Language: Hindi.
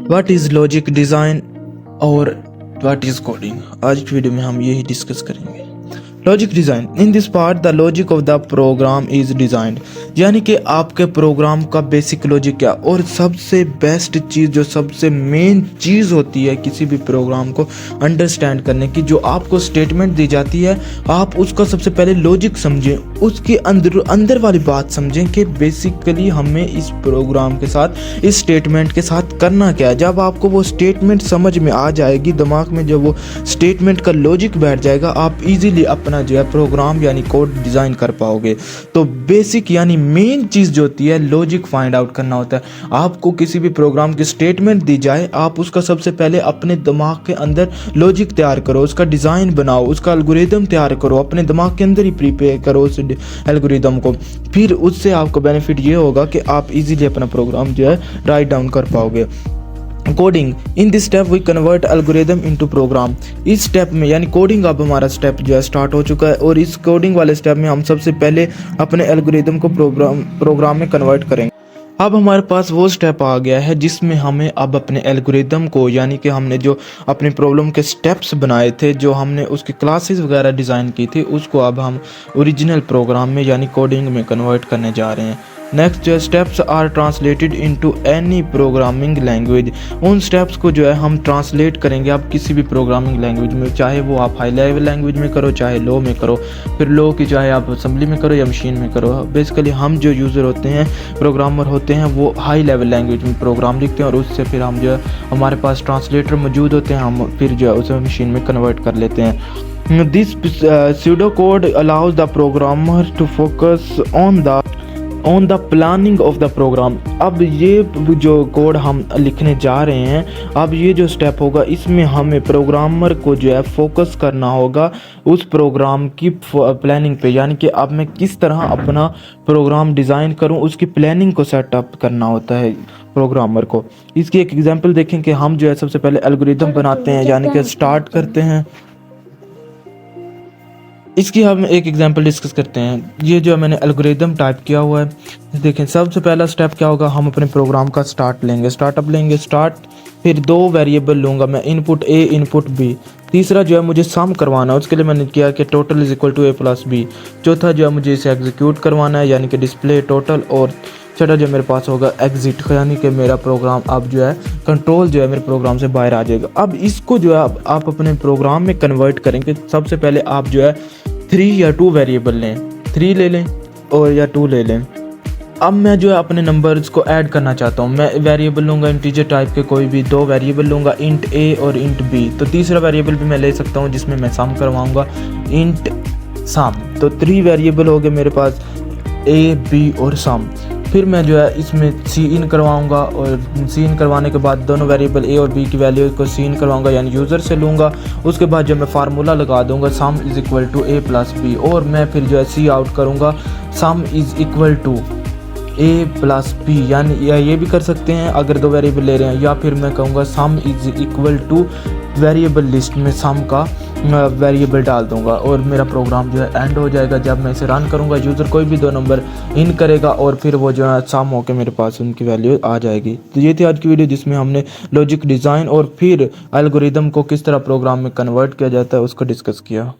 व्हाट इज़ लॉजिक डिज़ाइन और व्हाट इज़ कोडिंग। आज की वीडियो में हम यही डिस्कस करेंगे। Logic design, in this part the logic of the program is designed, यानी कि आपके प्रोग्राम का बेसिक लॉजिक क्या और सबसे बेस्ट चीज़ जो सबसे मेन चीज़ होती है किसी भी प्रोग्राम को अंडरस्टैंड करने की, जो आपको स्टेटमेंट दी जाती है आप उसका सबसे पहले लॉजिक समझें, उसके अंदर वाली बात समझें कि बेसिकली हमें इस प्रोग्राम के साथ इस स्टेटमेंट के साथ करना क्या है। जब आपको वो स्टेटमेंट समझ में आ जाएगी, दिमाग में जब वो स्टेटमेंट का लॉजिक बैठ जाएगा, आप इजीली अपना जो है प्रोग्राम यानी कोड डिज़ाइन कर पाओगे। तो बेसिक यानी मेन चीज़ जो होती है लॉजिक फाइंड आउट करना होता है। आपको किसी भी प्रोग्राम की स्टेटमेंट दी जाए, आप उसका सबसे पहले अपने दिमाग के अंदर लॉजिक तैयार करो, उसका डिज़ाइन बनाओ, उसका एल्गोरिदम तैयार करो, अपने दिमाग के अंदर ही प्रिपेयर करो उस एल्गोरिदम को। फिर उससे आपको बेनिफिट ये होगा कि आप इजीली अपना प्रोग्राम जो है राइट डाउन कर पाओगे। Coding, in this step we convert algorithm into program. इस स्टेप में यानी कोडिंग अब हमारा स्टेप जो है स्टार्ट हो चुका है और इस कोडिंग वाले स्टेप में हम सबसे पहले अपने एल्गोरिदम को प्रोग्राम में कन्वर्ट करेंगे। अब हमारे पास वो स्टेप आ गया है जिसमें हमें अब अपने एल्गोरिदम को, यानी कि हमने जो अपनी प्रॉब्लम के स्टेप्स बनाए थे, जो हमने उसकी क्लासेस वगैरह डिज़ाइन की थी, उसको अब हम ओरिजिनल प्रोग्राम में यानी कोडिंग में कन्वर्ट करने जा रहे हैं। नेक्स्ट जो steps are translated into any programming language. उन स्टेप्स को जो है हम ट्रांसलेट करेंगे आप किसी भी प्रोग्रामिंग लैंग्वेज में, चाहे वो आप हाई लेवल लैंग्वेज में करो, चाहे लो में करो, फिर लो की चाहे आप असेंबली में करो या मशीन में करो। बेसिकली हम जो यूज़र होते हैं, प्रोग्रामर होते हैं, वो हाई लेवल लैंग्वेज में प्रोग्राम लिखते हैं और उससे फिर हम जो है हमारे पास ट्रांसलेटर मौजूद होते हैं, हम फिर जो है उसे मशीन में कन्वर्ट कर लेते हैं। This pseudo code allows the programmer to focus on the planning of the program। अब ये जो कोड हम लिखने जा रहे हैं, अब ये जो स्टेप होगा इसमें हमें प्रोग्रामर को जो है फोकस करना होगा उस प्रोग्राम की प्लानिंग पे, यानी कि अब मैं किस तरह अपना प्रोग्राम डिज़ाइन करूं उसकी प्लानिंग को सेटअप करना होता है प्रोग्रामर को। इसकी एक एग्जांपल देखें कि हम जो है सबसे पहले एल्गोरिदम बनाते हैं, यानी कि स्टार्ट करते हैं। इसकी हम एक एग्जांपल डिस्कस करते हैं। ये जो मैंने एल्गोरिदम टाइप किया हुआ है, देखें सबसे पहला स्टेप क्या होगा, हम अपने प्रोग्राम का स्टार्टअप लेंगे, फिर दो वेरिएबल लूँगा मैं, इनपुट ए इनपुट बी। तीसरा जो है मुझे सम करवाना है, उसके लिए मैंने किया कि total is equal to A plus B. चौथा जो है मुझे इसे एग्जीक्यूट करवाना है, यानी कि डिस्प्ले टोटल। और छठा जो मेरे पास होगा एग्जिट, यानी कि मेरा प्रोग्राम अब जो है कंट्रोल जो है मेरे प्रोग्राम से बाहर आ जाएगा। अब इसको जो है आप अपने प्रोग्राम में कन्वर्ट करेंगे। सबसे पहले आप जो है 3 या 2 वेरिएबल लें, 3 ले लें और या 2 ले लें। अब मैं जो है अपने नंबर्स को ऐड करना चाहता हूँ। मैं वेरिएबल लूँगा इंटीजर टाइप के, कोई भी 2 वेरिएबल लूँगा, इंट ए और इंट बी। तो तीसरा वेरिएबल भी मैं ले सकता हूँ जिसमें मैं सम करवाऊँगा, इंट सम। तो 3 वेरिएबल हो गए मेरे पास, ए बी और सम। फिर मैं जो है इसमें सी इन करवाऊँगा और सी इन करवाने के बाद दोनों वेरिएबल ए और बी की वैल्यू को सी इन करवाऊँगा, यानी यूज़र से लूँगा। उसके बाद जो मैं फार्मूला लगा दूँगा sum is equal to A plus B, और मैं फिर जो है सी आउट करूँगा sum is equal to A plus B. यानी या ये भी कर सकते हैं अगर 2 वेरिएबल ले रहे हैं, या फिर मैं कहूँगा सम is equal two variable list में सम का वेरिएबल डाल दूंगा और मेरा प्रोग्राम जो है एंड हो जाएगा। जब मैं इसे रन करूंगा, यूज़र कोई भी 2 नंबर इन करेगा और फिर वो जो है सम होकर मेरे पास उनकी वैल्यू आ जाएगी। तो ये थी आज की वीडियो जिसमें हमने लॉजिक डिज़ाइन और फिर एल्गोरिदम को किस तरह प्रोग्राम में कन्वर्ट किया जाता है उसको डिस्कस किया।